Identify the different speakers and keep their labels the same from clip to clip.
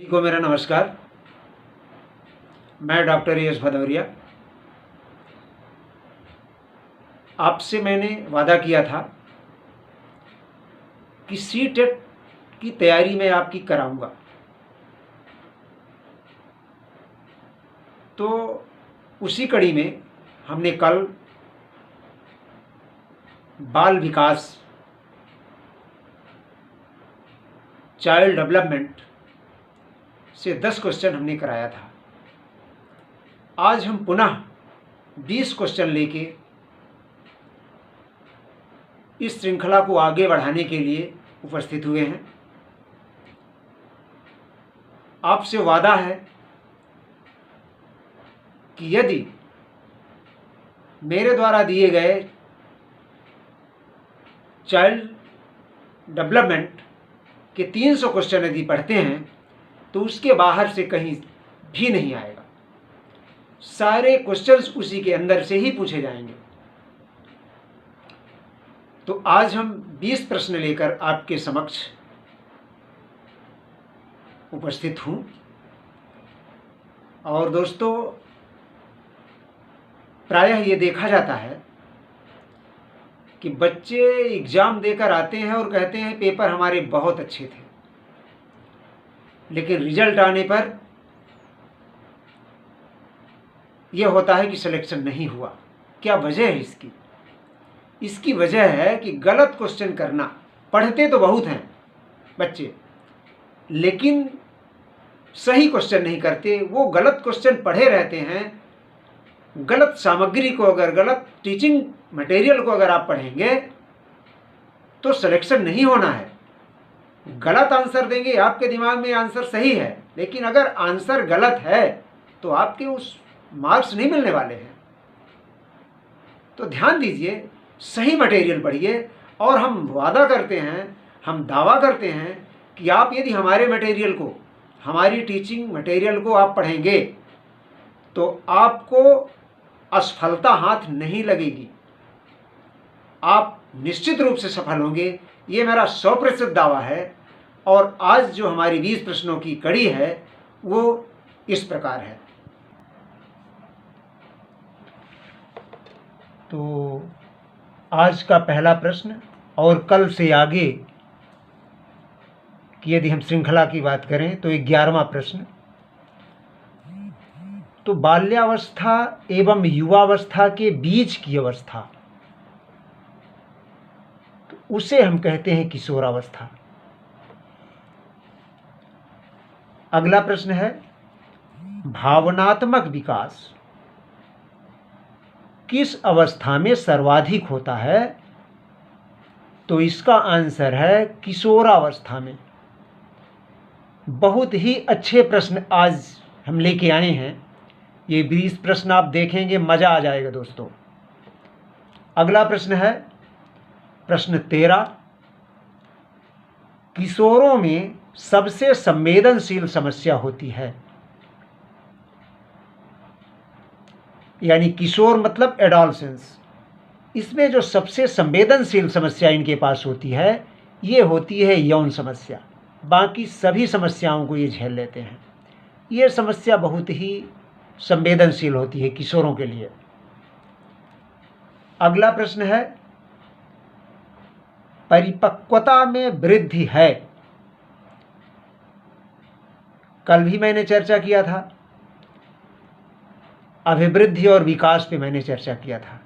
Speaker 1: सभी को मेरा नमस्कार। मैं डॉक्टर एस भदौरिया। आपसे मैंने वादा किया था कि सीटेट की तैयारी मैं आपकी कराऊंगा। तो उसी कड़ी में हमने कल बाल विकास, चाइल्ड डेवलपमेंट से 10 क्वेश्चन हमने कराया था। आज हम पुनः 20 क्वेश्चन लेके इस श्रृंखला को आगे बढ़ाने के लिए उपस्थित हुए हैं। आपसे वादा है कि यदि मेरे द्वारा दिए गए चाइल्ड डेवलपमेंट के 300 क्वेश्चन यदि पढ़ते हैं तो उसके बाहर से कहीं भी नहीं आएगा। सारे क्वेश्चंस उसी के अंदर से ही पूछे जाएंगे। तो आज हम 20 प्रश्न लेकर आपके समक्ष उपस्थित हूँ। और दोस्तों, प्रायः ये देखा जाता है कि बच्चे एग्ज़ाम देकर आते हैं और कहते हैं पेपर हमारे बहुत अच्छे थे, लेकिन रिजल्ट आने पर यह होता है कि सिलेक्शन नहीं हुआ। क्या वजह है इसकी? इसकी वजह है कि गलत क्वेश्चन करना। पढ़ते तो बहुत हैं बच्चे, लेकिन सही क्वेश्चन नहीं करते। वो गलत क्वेश्चन पढ़े रहते हैं। गलत सामग्री को, अगर गलत टीचिंग मटेरियल को अगर आप पढ़ेंगे तो सिलेक्शन नहीं होना है। गलत आंसर देंगे, आपके दिमाग में आंसर सही है, लेकिन अगर आंसर गलत है तो आपके उस मार्क्स नहीं मिलने वाले हैं। तो ध्यान दीजिए, सही मटेरियल पढ़िए। और हम वादा करते हैं, हम दावा करते हैं कि आप यदि हमारे मटेरियल को, हमारी टीचिंग मटेरियल को आप पढ़ेंगे तो आपको असफलता हाथ नहीं लगेगी। आप निश्चित रूप से सफल होंगे। ये मेरा 100% दावा है। और आज जो हमारी 20 प्रश्नों की कड़ी है वो इस प्रकार है। तो आज का पहला प्रश्न, और कल से आगे की यदि हम श्रृंखला की बात करें तो 11वां प्रश्न। तो बाल्यावस्था एवं युवावस्था के बीच की अवस्था, तो उसे हम कहते हैं किशोरावस्था। अगला प्रश्न है, भावनात्मक विकास किस अवस्था में सर्वाधिक होता है? तो इसका आंसर है किशोरावस्था में। बहुत ही अच्छे प्रश्न आज हम लेके आए हैं। ये 20 प्रश्न आप देखेंगे, मज़ा आ जाएगा दोस्तों। अगला प्रश्न है प्रश्न 13। किशोरों में सबसे संवेदनशील समस्या होती है, यानी किशोर मतलब एडोलसेंस। इसमें जो सबसे संवेदनशील समस्या इनके पास होती है, ये होती है यौन समस्या। बाकी सभी समस्याओं को ये झेल लेते हैं। ये समस्या बहुत ही संवेदनशील होती है किशोरों के लिए। अगला प्रश्न है, परिपक्वता में वृद्धि है। कल भी मैंने चर्चा किया था, अभिवृद्धि और विकास पे मैंने चर्चा किया था।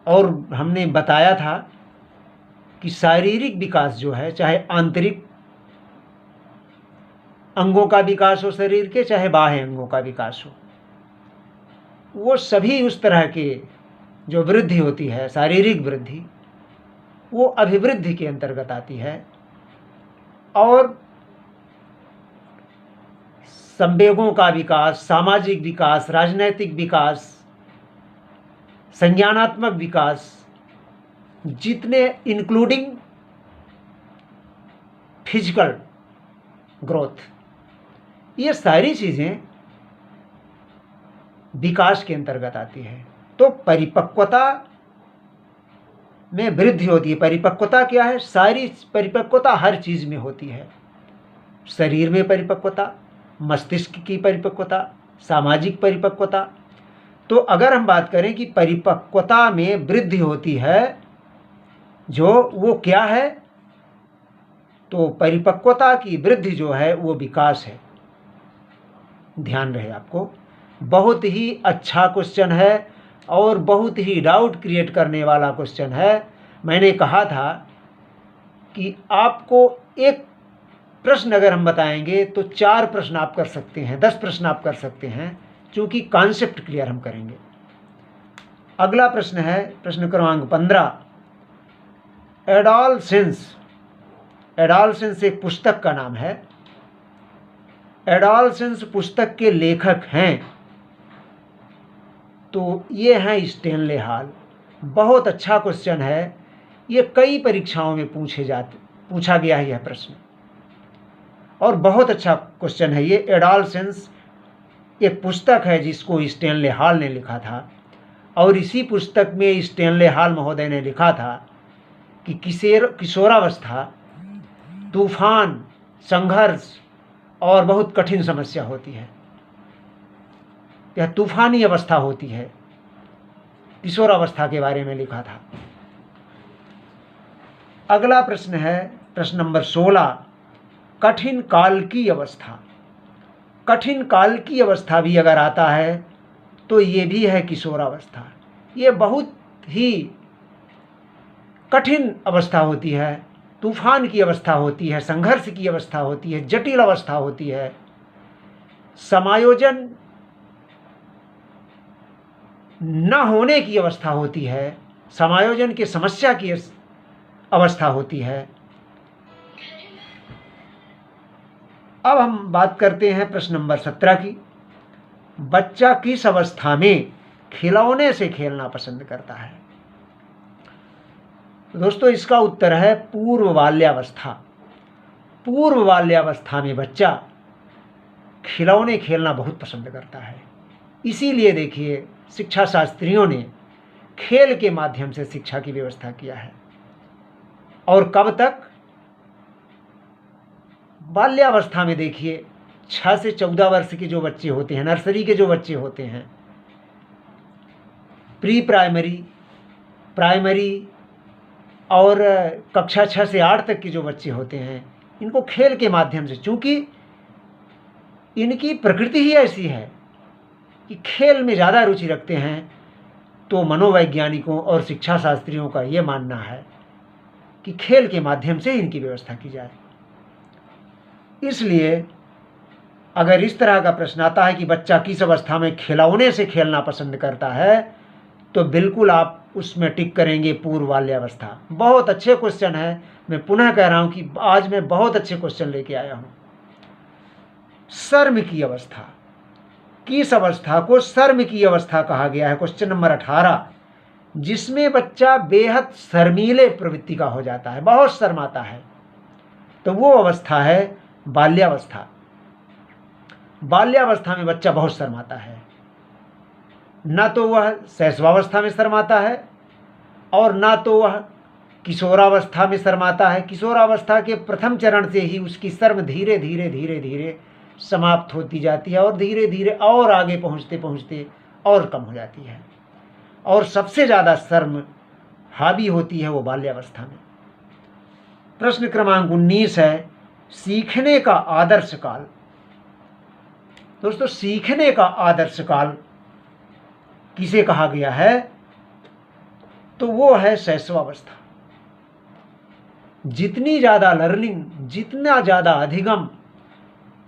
Speaker 1: और हमने बताया था कि शारीरिक विकास जो है, चाहे आंतरिक अंगों का विकास हो शरीर के, चाहे बाह्य अंगों का विकास हो, वो सभी उस तरह के जो वृद्धि होती है, शारीरिक वृद्धि, वो अभिवृद्धि के अंतर्गत आती है। और संवेगों का विकास, सामाजिक विकास, राजनैतिक विकास, संज्ञानात्मक विकास, जितने इंक्लूडिंग फिजिकल ग्रोथ, ये सारी चीज़ें विकास के अंतर्गत आती है। तो परिपक्वता में वृद्धि होती है। परिपक्वता क्या है? सारी परिपक्वता हर चीज़ में होती है। शरीर में परिपक्वता, मस्तिष्क की परिपक्वता, सामाजिक परिपक्वता। तो अगर हम बात करें कि परिपक्वता में वृद्धि होती है, वो क्या है, तो परिपक्वता की वृद्धि जो है वो विकास है। ध्यान रहे आपको, बहुत ही अच्छा क्वेश्चन है और बहुत ही डाउट क्रिएट करने वाला क्वेश्चन है। मैंने कहा था कि आपको एक प्रश्न अगर हम बताएंगे तो 4 प्रश्न आप कर सकते हैं, 10 प्रश्न आप कर सकते हैं, क्योंकि कॉन्सेप्ट क्लियर हम करेंगे। अगला प्रश्न है प्रश्न क्रमांक 15। एडोलसेंस, एडोलसेंस एक पुस्तक का नाम है। एडोलसेंस पुस्तक के लेखक हैं तो ये हैं स्टेनले हॉल। बहुत अच्छा क्वेश्चन है, ये कई परीक्षाओं में पूछा गया है यह प्रश्न, और बहुत अच्छा क्वेश्चन है ये। एडोलसेंस एक पुस्तक है जिसको स्टेनले हॉल ने लिखा था, और इसी पुस्तक में स्टेनले हॉल महोदय ने लिखा था कि किशोरावस्था तूफान, संघर्ष और बहुत कठिन समस्या होती है। यह तूफानी अवस्था होती है, किशोरावस्था के बारे में लिखा था। अगला प्रश्न है प्रश्न नंबर 16। कठिन काल की अवस्था। कठिन काल की अवस्था भी अगर आता है तो ये भी है किशोरावस्था। ये बहुत ही कठिन अवस्था होती है, तूफान की अवस्था होती है, संघर्ष की अवस्था होती है, जटिल अवस्था होती है, समायोजन न होने की अवस्था होती है, समायोजन की समस्या की अवस्था होती है। अब हम बात करते हैं प्रश्न नंबर 17 की। बच्चा किस अवस्था में खिलौने से खेलना पसंद करता है? दोस्तों इसका उत्तर है पूर्व बाल्यावस्था। पूर्व बाल्यावस्था में बच्चा खिलौने खेलना बहुत पसंद करता है। इसीलिए देखिए शिक्षा शास्त्रियों ने खेल के माध्यम से शिक्षा की व्यवस्था किया है। और कब तक? बाल्यावस्था में देखिए 6 से 14 वर्ष के जो बच्चे होते हैं, नर्सरी के जो बच्चे होते हैं, प्री प्राइमरी, प्राइमरी और कक्षा 6 से 8 तक के जो बच्चे होते हैं, इनको खेल के माध्यम से, चूँकि इनकी प्रकृति ही ऐसी है कि खेल में ज़्यादा रुचि रखते हैं, तो मनोवैज्ञानिकों और शिक्षा शास्त्रियों का ये मानना है कि खेल के माध्यम से इनकी व्यवस्था की जाए। इसलिए अगर इस तरह का प्रश्न आता है कि बच्चा किस अवस्था में खिलौने से खेलना पसंद करता है, तो बिल्कुल आप उसमें टिक करेंगे पूर्व बाल्यावस्था। बहुत अच्छे क्वेश्चन है, मैं पुनः कह रहा हूं कि आज मैं बहुत अच्छे क्वेश्चन लेके आया हूं। शर्म की अवस्था, किस अवस्था को शर्म की अवस्था कहा गया है? क्वेश्चन नंबर 18, जिसमें बच्चा बेहद शर्मीले प्रवृत्ति का हो जाता है, बहुत शर्माता है, तो वो अवस्था है बाल्यावस्था। बाल्यावस्था में बच्चा बहुत शर्माता है, न तो वह शैशवावस्था में शर्माता है और न तो वह किशोरावस्था में शर्माता है। किशोरावस्था के प्रथम चरण से ही उसकी शर्म धीरे धीरे धीरे धीरे समाप्त होती जाती है और धीरे धीरे और आगे पहुंचते पहुंचते और कम हो जाती है, और सबसे ज़्यादा शर्म हावी होती है वो बाल्यावस्था में। प्रश्न क्रमांक 19 है सीखने का आदर्श काल। दोस्तों सीखने का आदर्श काल किसे कहा गया है? तो वो है शैशवावस्था। जितनी ज़्यादा लर्निंग, जितना ज़्यादा अधिगम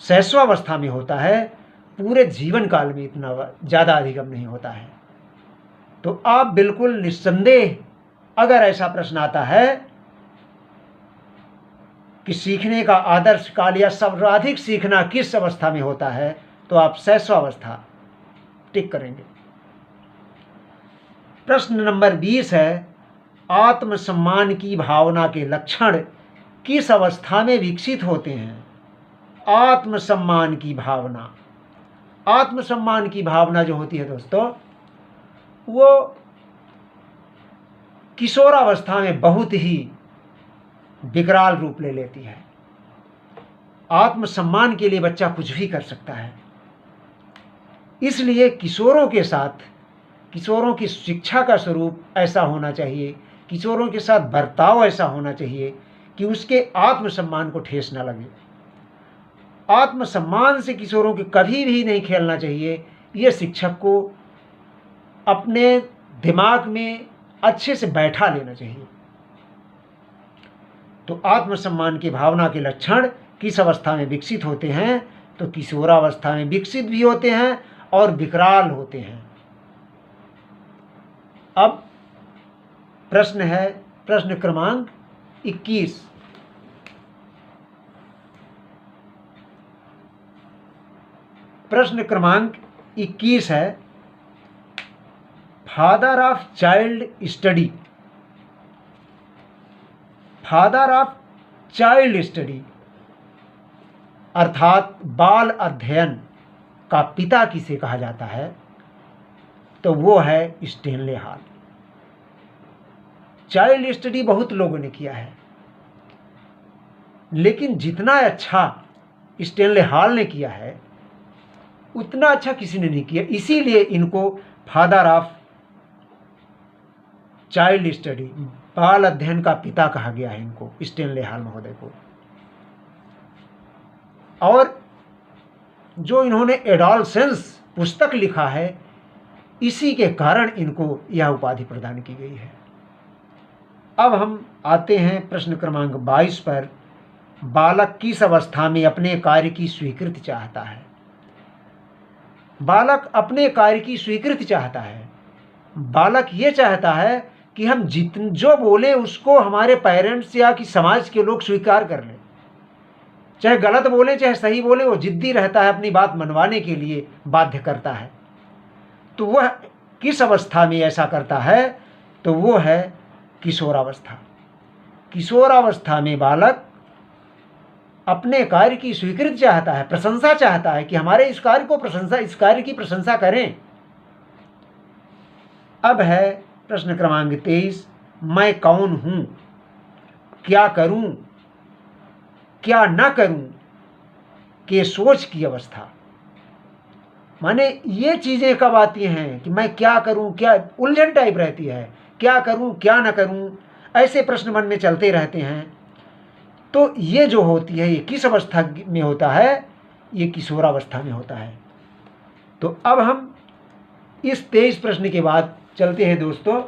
Speaker 1: शैशवावस्था में होता है, पूरे जीवन काल में इतना ज़्यादा अधिगम नहीं होता है। तो आप बिल्कुल निस्संदेह, अगर ऐसा प्रश्न आता है कि सीखने का आदर्श काल या सर्वाधिक सीखना किस अवस्था में होता है, तो आप शैशवावस्था टिक करेंगे। प्रश्न नंबर 20 है आत्मसम्मान की भावना के लक्षण किस अवस्था में विकसित होते हैं? आत्मसम्मान की भावना, आत्मसम्मान की भावना जो होती है दोस्तों, वो किशोरावस्था में बहुत ही विकराल रूप ले लेती है। आत्मसम्मान के लिए बच्चा कुछ भी कर सकता है। इसलिए किशोरों के साथ, किशोरों की शिक्षा का स्वरूप ऐसा होना चाहिए, किशोरों के साथ बर्ताव ऐसा होना चाहिए कि उसके आत्मसम्मान को ठेस न लगे। आत्मसम्मान से किशोरों के कभी भी नहीं खेलना चाहिए, ये शिक्षक को अपने दिमाग में अच्छे से बैठा लेना चाहिए। तो आत्मसम्मान की भावना के लक्षण किस अवस्था में विकसित होते हैं? तो किशोरावस्था में विकसित भी होते हैं और विकराल होते हैं। अब प्रश्न है, प्रश्न क्रमांक 21। प्रश्न क्रमांक 21 है, father of child study. Father of child study अर्थात बाल अध्ययन का पिता किसे कहा जाता है? तो वो है स्टेनले हॉल। चाइल्ड स्टडी बहुत लोगों ने किया है, लेकिन जितना अच्छा स्टेनले हॉल ने किया है उतना अच्छा किसी ने नहीं किया। इसीलिए इनको फादर ऑफ चाइल्ड स्टडी, बाल अध्ययन का पिता कहा गया है इनको, स्टेनले हॉल महोदय को। और जो इन्होंने एडोलसेंस पुस्तक लिखा है, इसी के कारण इनको यह उपाधि प्रदान की गई है। अब हम आते हैं प्रश्न क्रमांक 22 पर। बालक किस अवस्था में अपने कार्य की स्वीकृति चाहता है? बालक अपने कार्य की स्वीकृति चाहता है। बालक ये चाहता है कि हम जो बोले उसको हमारे पेरेंट्स या कि समाज के लोग स्वीकार कर लें। चाहे गलत बोले चाहे सही बोले, वो जिद्दी रहता है, अपनी बात मनवाने के लिए बाध्य करता है। तो वह किस अवस्था में ऐसा करता है? तो वो है किशोरावस्था। किशोरावस्था में बालक अपने कार्य की स्वीकृति चाहता है, प्रशंसा चाहता है कि हमारे इस कार्य की प्रशंसा करें। अब है प्रश्न क्रमांक 23, मैं कौन हूं, क्या करूं, क्या न करूं के सोच की अवस्था। माने ये चीजें कब आती हैं कि मैं क्या करूं, क्या उलझन टाइप रहती है, क्या करूं क्या न करूं, ऐसे प्रश्न मन में चलते रहते हैं। तो ये जो होती है, ये किस अवस्था में होता है? ये किशोरावस्था में होता है। तो अब हम इस 23 प्रश्न के बाद चलते हैं दोस्तों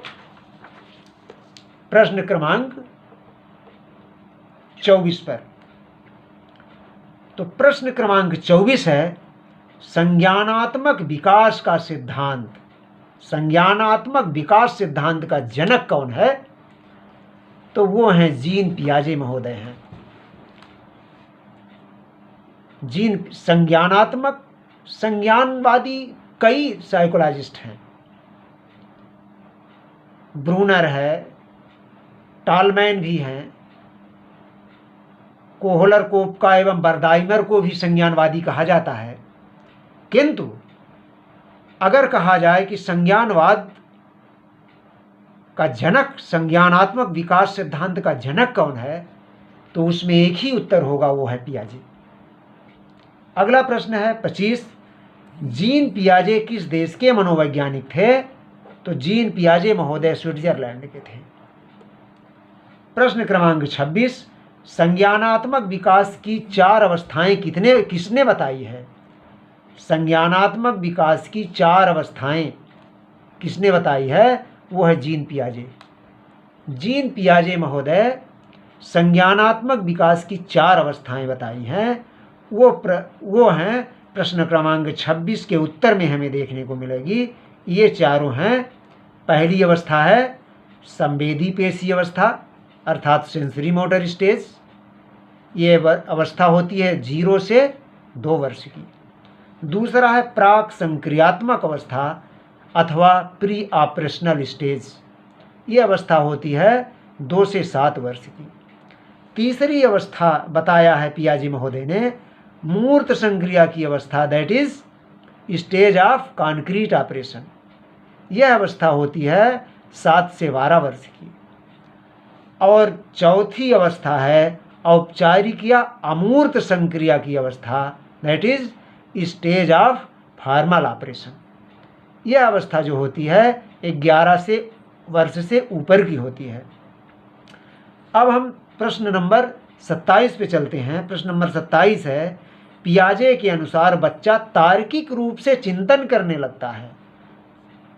Speaker 1: प्रश्न क्रमांक 24 पर। तो प्रश्न क्रमांक 24 है, संज्ञानात्मक विकास का सिद्धांत। संज्ञानात्मक विकास सिद्धांत का जनक कौन है? तो वो हैं जीन पियाजे महोदय हैं। जीन संज्ञानात्मक, संज्ञानवादी कई साइकोलॉजिस्ट हैं। ब्रूनर है, टालमैन भी हैं, कोहलर कोपका एवं बर्दाइमर को भी संज्ञानवादी कहा जाता है। किंतु अगर कहा जाए कि संज्ञानवाद का जनक, संज्ञानात्मक विकास सिद्धांत का जनक कौन है, तो उसमें एक ही उत्तर होगा, वो है पियाजे। अगला प्रश्न है 25, जीन पियाजे किस देश के मनोवैज्ञानिक थे? तो जीन पियाजे महोदय स्विट्जरलैंड के थे। प्रश्न क्रमांक 26, संज्ञानात्मक विकास की 4 अवस्थाएं किसने बताई है? संज्ञानात्मक विकास की 4 अवस्थाएं किसने बताई है? वो है जीन पियाजे। जीन पियाजे महोदय संज्ञानात्मक विकास की 4 अवस्थाएं बताई हैं। वो हैं प्रश्न क्रमांक 26 के उत्तर में हमें देखने को मिलेगी। ये चारों हैं। पहली अवस्था है संवेदी पेशी अवस्था अर्थात सेंसरी मोटर स्टेज। ये अवस्था होती है 0 से 2 वर्ष की। दूसरा है प्राक संक्रियात्मक अवस्था अथवा प्री ऑपरेशनल स्टेज। ये अवस्था होती है 2 से 7 वर्ष की। तीसरी अवस्था बताया है पियाजे महोदय ने मूर्त संक्रिया की अवस्था, that is stage of concrete operation. यह अवस्था होती है 7 से 12 वर्ष की। और चौथी अवस्था है औपचारिक या अमूर्त संक्रिया की अवस्था, that is stage of formal operation. यह अवस्था जो होती है 11 वर्ष से ऊपर की होती है। अब हम प्रश्न नंबर 27 पे चलते हैं। प्रश्न नंबर 27 है, पियाजे के अनुसार बच्चा तार्किक रूप से चिंतन करने लगता है।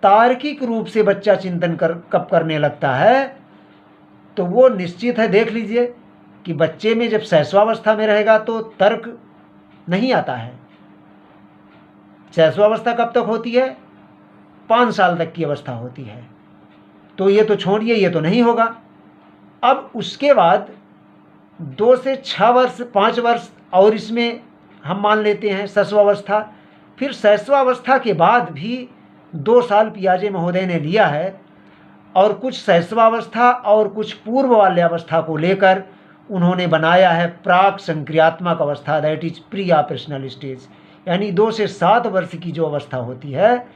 Speaker 1: तार्किक रूप से बच्चा चिंतन कब करने लगता है? तो वो निश्चित है, देख लीजिए कि बच्चे में जब शैशवावस्था में रहेगा तो तर्क नहीं आता है। शैशवावस्था कब तक होती है? 5 साल तक की अवस्था होती है। तो ये तो छोड़िए, ये तो नहीं होगा। अब उसके बाद 2 से 6 वर्ष, 5 वर्ष और इसमें हम मान लेते हैं शैशवावस्था। फिर शैशवावस्था के बाद भी 2 साल पियाजे महोदय ने लिया है और कुछ शैशवावस्था और कुछ पूर्व बाल्यावस्था को लेकर उन्होंने बनाया है प्राक संक्रियात्मक अवस्था, that is pre operational stage. यानी 2 से 7 वर्ष की जो अवस्था होती है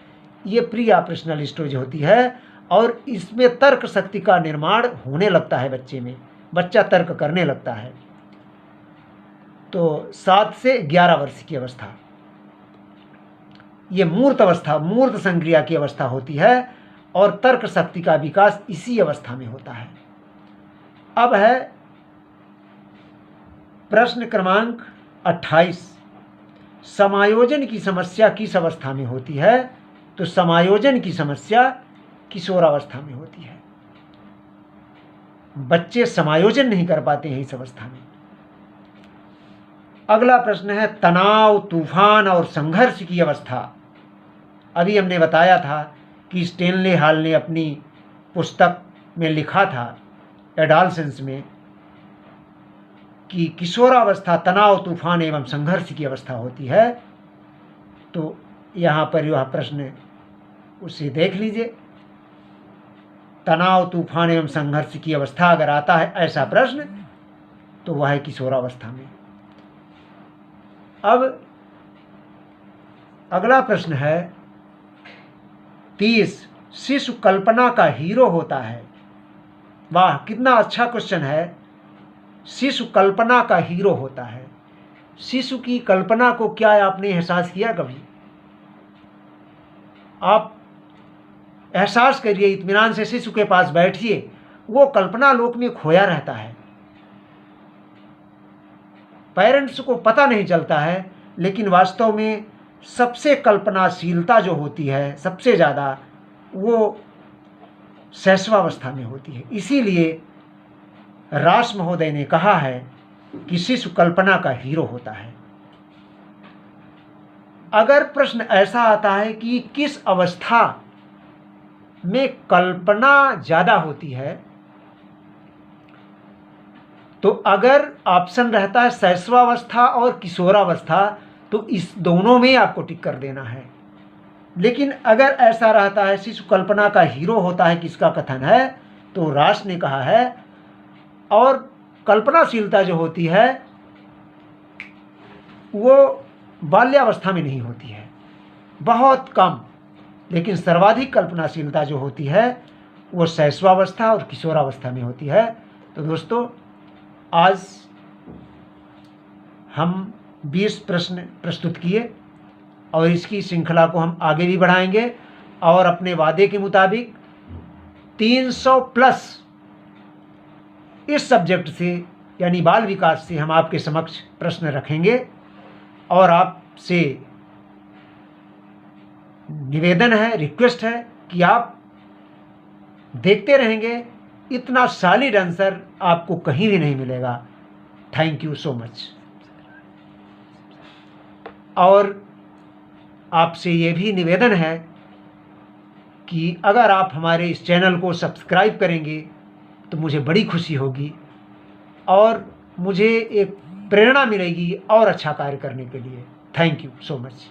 Speaker 1: ये प्री ऑपरेशनल स्टेज होती है और इसमें तर्क शक्ति का निर्माण होने लगता है बच्चे में, बच्चा तर्क करने लगता है। तो 7 से 11 वर्ष की अवस्था ये मूर्त अवस्था, मूर्त संक्रिया की अवस्था होती है और तर्क शक्ति का विकास इसी अवस्था में होता है। अब है प्रश्न क्रमांक 28, समायोजन की समस्या किस अवस्था में होती है? तो समायोजन की समस्या किशोरावस्था में होती है। बच्चे समायोजन नहीं कर पाते हैं इस अवस्था में। अगला प्रश्न है तनाव, तूफान और संघर्ष की अवस्था। अभी हमने बताया था कि स्टेनले हॉल ने अपनी पुस्तक में लिखा था एडोलसेंस में कि किशोरावस्था तनाव, तूफान एवं संघर्ष की अवस्था होती है। तो यहाँ पर यह प्रश्न उसे देख लीजिए, तनाव, तूफान एवं संघर्ष की अवस्था अगर आता है ऐसा प्रश्न तो वह है किशोरावस्था में। अब अगला प्रश्न है 30, शिशु कल्पना का हीरो होता है। वाह, कितना अच्छा क्वेश्चन है। शिशु कल्पना का हीरो होता है। शिशु की कल्पना को क्या आपने एहसास किया कभी? आप एहसास करिए, इत्मीनान से शिशु के पास बैठिए, वो कल्पना लोक में खोया रहता है। पेरेंट्स को पता नहीं चलता है, लेकिन वास्तव में सबसे कल्पनाशीलता जो होती है सबसे ज़्यादा वो शैशवावस्था में होती है। इसीलिए रास महोदय ने कहा है कि शिशु कल्पना का हीरो होता है। अगर प्रश्न ऐसा आता है कि किस अवस्था में कल्पना ज़्यादा होती है, तो अगर ऑप्शन रहता है शैशवावस्था और किशोरावस्था तो इस दोनों में आपको टिक कर देना है। लेकिन अगर ऐसा रहता है शिशु कल्पना का हीरो होता है, किसका कथन है, तो रास ने कहा है, और कल्पनाशीलता जो होती है वो बाल्यावस्था में नहीं होती है, बहुत कम, लेकिन सर्वाधिक कल्पनाशीलता जो होती है वो शैशवावस्था और किशोरावस्था में होती है। तो दोस्तों, आज हम 20 प्रश्न प्रस्तुत किए और इसकी श्रृंखला को हम आगे भी बढ़ाएंगे और अपने वादे के मुताबिक 300 प्लस इस सब्जेक्ट से यानी बाल विकास से हम आपके समक्ष प्रश्न रखेंगे। और आपसे निवेदन है, रिक्वेस्ट है कि आप देखते रहेंगे, इतना सॉलिड आंसर आपको कहीं भी नहीं मिलेगा। Thank you so much. और आपसे ये भी निवेदन है कि अगर आप हमारे इस चैनल को सब्सक्राइब करेंगे तो मुझे बड़ी खुशी होगी और मुझे एक प्रेरणा मिलेगी और अच्छा कार्य करने के लिए। Thank you so much.